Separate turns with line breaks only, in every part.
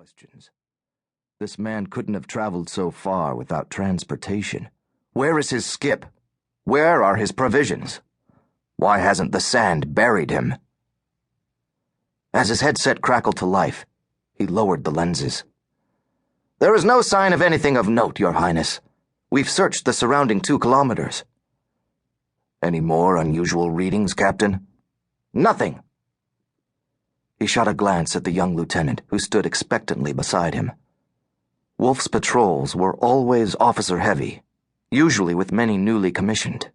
questions. This man couldn't have traveled so far without transportation. Where is his skip? Where are his provisions? Why hasn't the sand buried him? As his headset crackled to life, he lowered the lenses. There is no sign of anything of note, Your Highness. We've searched the surrounding 2 kilometers. Any more unusual readings, Captain? Nothing. He shot a glance at the young lieutenant who stood expectantly beside him. Wolf's patrols were always officer-heavy, usually with many newly commissioned.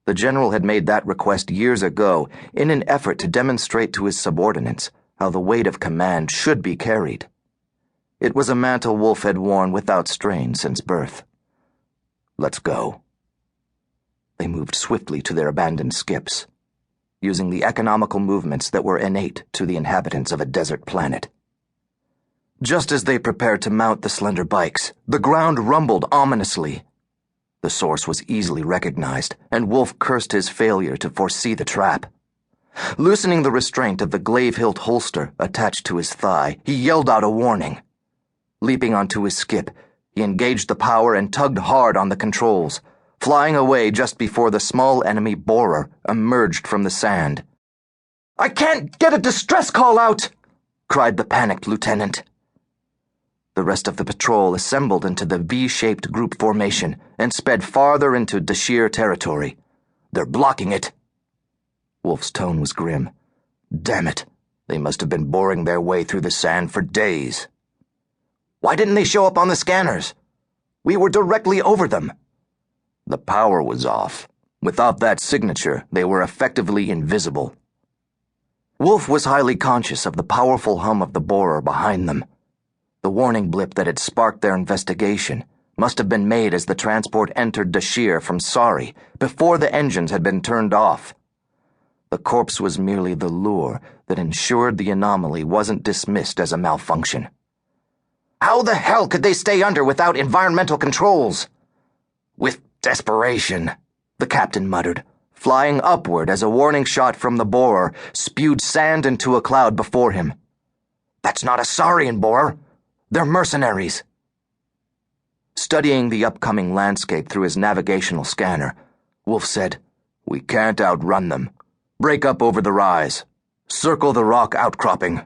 The general had made that request years ago in an effort to demonstrate to his subordinates how the weight of command should be carried. It was a mantle Wolf had worn without strain since birth. Let's go. They moved swiftly to their abandoned skips, using the economical movements that were innate to the inhabitants of a desert planet. Just as they prepared to mount the slender bikes, the ground rumbled ominously. The source was easily recognized, and Wolf cursed his failure to foresee the trap. Loosening the restraint of the glaive-hilt holster attached to his thigh, he yelled out a warning. Leaping onto his skip, he engaged the power and tugged hard on the controls, flying away just before the small enemy borer emerged from the sand. "I can't get a distress call out!" cried the panicked lieutenant. The rest of the patrol assembled into the V-shaped group formation and sped farther into Dashir territory. "They're blocking it." Wolf's tone was grim. Damn it, they must have been boring their way through the sand for days. "Why didn't they show up on the scanners? We were directly over them." The power was off. Without that signature, they were effectively invisible. Wolf was highly conscious of the powerful hum of the borer behind them. The warning blip that had sparked their investigation must have been made as the transport entered Dashir from Sari, before the engines had been turned off. The corpse was merely the lure that ensured the anomaly wasn't dismissed as a malfunction. How the hell could they stay under without environmental controls? With desperation, the captain muttered, flying upward as a warning shot from the borer spewed sand into a cloud before him. "That's not a Saurian borer. They're mercenaries." Studying the upcoming landscape through his navigational scanner, Wolf said, "We can't outrun them. Break up over the rise. Circle the rock outcropping."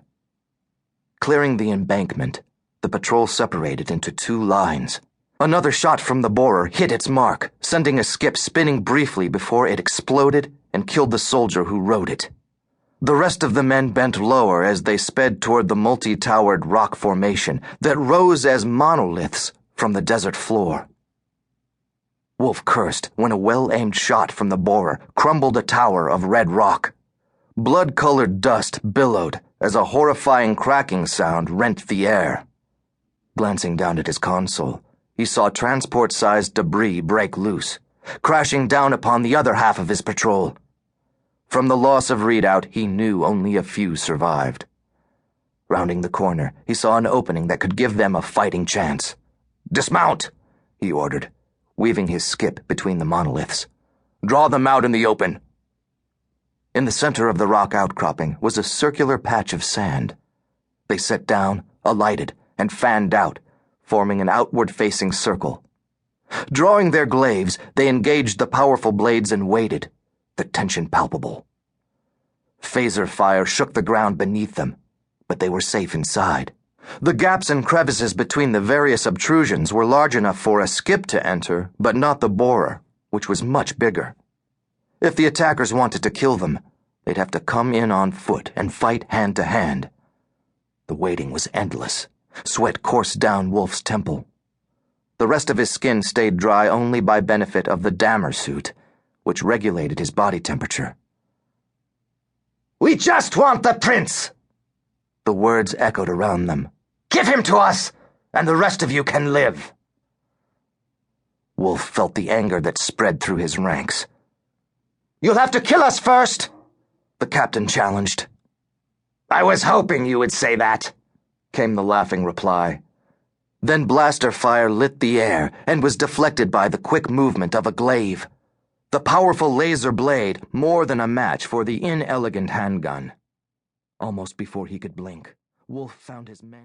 Clearing the embankment, the patrol separated into 2 lines. Another shot from the borer hit its mark, sending a skip spinning briefly before it exploded and killed the soldier who rode it. The rest of the men bent lower as they sped toward the multi-towered rock formation that rose as monoliths from the desert floor. Wolf cursed when a well-aimed shot from the borer crumbled a tower of red rock. Blood-colored dust billowed as a horrifying cracking sound rent the air. Glancing down at his console, he saw transport-sized debris break loose, crashing down upon the other half of his patrol. From the loss of readout, he knew only a few survived. Rounding the corner, he saw an opening that could give them a fighting chance. "Dismount!" he ordered, weaving his skip between the monoliths. "Draw them out in the open." In the center of the rock outcropping was a circular patch of sand. They sat down, alighted, and fanned out, forming an outward-facing circle. Drawing their glaives, they engaged the powerful blades and waited, the tension palpable. Phaser fire shook the ground beneath them, but they were safe inside. The gaps and crevices between the various obtrusions were large enough for a skip to enter, but not the borer, which was much bigger. If the attackers wanted to kill them, they'd have to come in on foot and fight hand to hand. The waiting was endless. Sweat coursed down Wolf's temple. The rest of his skin stayed dry only by benefit of the dammer suit, which regulated his body temperature. "We just want the prince!" The words echoed around them. "Give him to us, and the rest of you can live." Wolf felt the anger that spread through his ranks. "You'll have to kill us first," the captain challenged. "I was hoping you would say that," came the laughing reply. Then blaster fire lit the air and was deflected by the quick movement of a glaive. The powerful laser blade more than a match for the inelegant handgun. Almost before he could blink, Wolf found his men.